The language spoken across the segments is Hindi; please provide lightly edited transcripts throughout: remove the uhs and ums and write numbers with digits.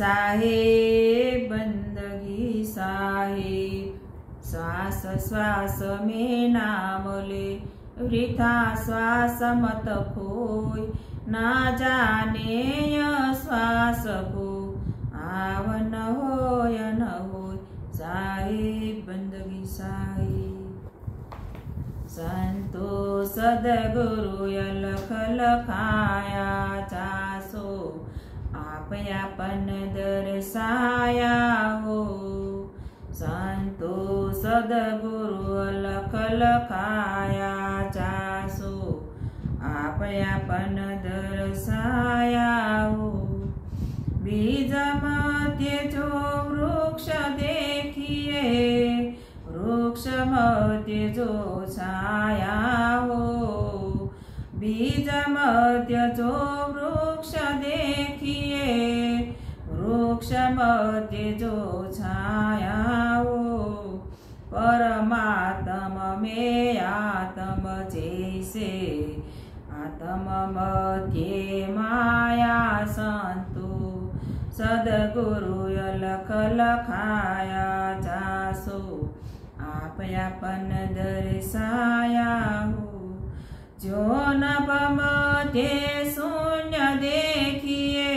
साहेब बंदगी साहेब, श्वास श्वास में नाम ले, वृथा श्वास मत खोय, ना जाने यह श्वास को आवन होय न होय। साहेब बंदगी साहेब। संतो सदगुरु अलख लखाया चासो, आप यापन दर्शाया हो। संतो सदगुरु अलख लखाया चासो, आप यापन दर्शाया हो। बीज मध्य जो वृक्ष देखिए, वृक्ष मध्य जो छाया हो। बीज मध्य जो वृक्ष देखिए, वृक्ष मध्य जो छाया हो। परमात्मा में आत्म जैसे, आत्म मध्य माया संतो सदगुरु अलख लखाया चासो, आप यापन दर्शाया हो। जो नभ मध्य शून्य देखिए,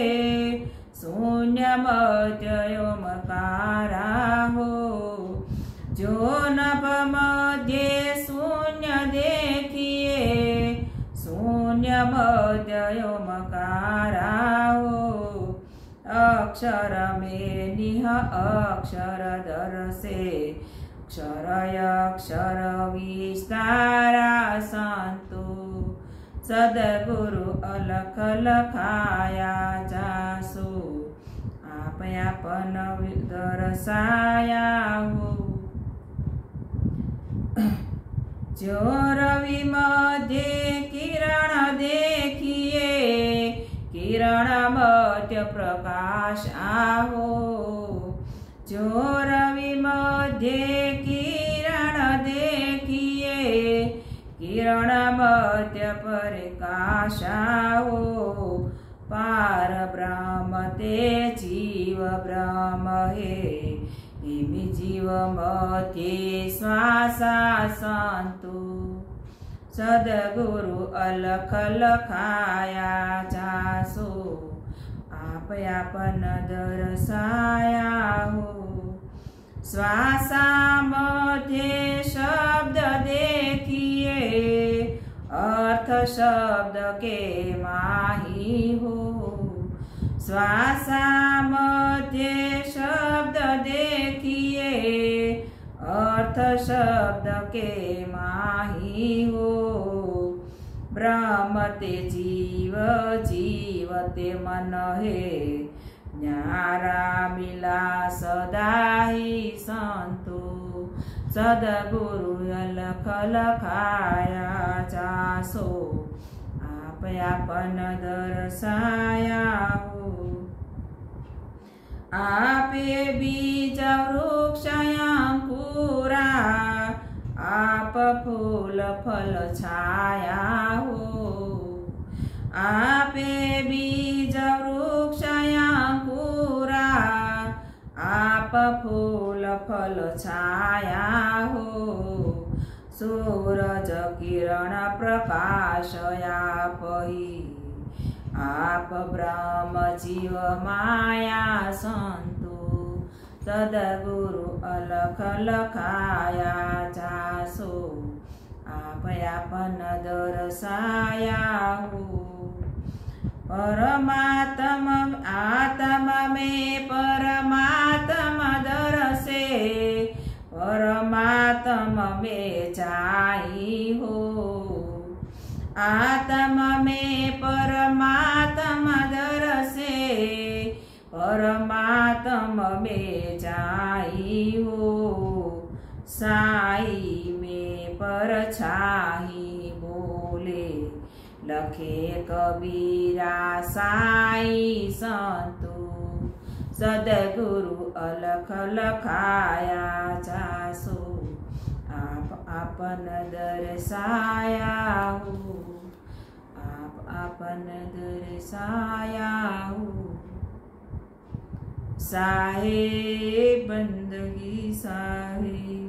शून्य मध्य ओमकारा हो। जो नभ मध्य शून्य देखिए, शून्य मध्य ओमकारा हो। अक्षर में निह अक्षर दर्शे, अक्षर अक्षर विस्तारा संतो सदगुरु अलख लखाया चासो, आप यापन दर्शाया हो। जो रवि मध्य किरण देखिए, किरण मध्य प्रकाश आहो। जो रवि मध्य किरण देखिए, किरण मध्य प्रकाश आहो। पार ब्रह्म ते जीव ब्रह्म है, इमि जीव मध्य श्वासा संतो सदगुरु अलख लखाया चासो, आप यापन दर्शाया हो। श्वासा मध्य शब्द देखिए, अर्थ शब्द के माही हो। श्वासा मध्य शब्द देखिए, अर्थ शब्द के माही हो। ब्रह्म ते जीव, जीव ते मन है, न्यारा मिला सदा ही संतो सदगुरु अलख लखाया चासो, आप यापन दर्शाया हो। आपे बीज वृक्ष अंकुरा, आप फूल फल छाया हो। आपे बीज वृक्ष अंकुरा, आप फूल फल छाया हो। सूरज किरण प्रकाश आप ही, आप ब्रह्म जीव माया संतो सदगुरु अलख लखाया चासो, आप यापन दर्शाया हो। परमात्मा आत्मा में परमात्मा दर्शे, परमात्मा में जाई हो। आत्मा में परमात्मा दर्शे, परमात्मा में जाई हो। साई में परछाई बोले, लखे कबीरा साई संतो सदगुरु अलख लखाया चासो, आप आपन दर्शाया हो। आप आपन दर्शाया हो। साहे बंदगी साहे।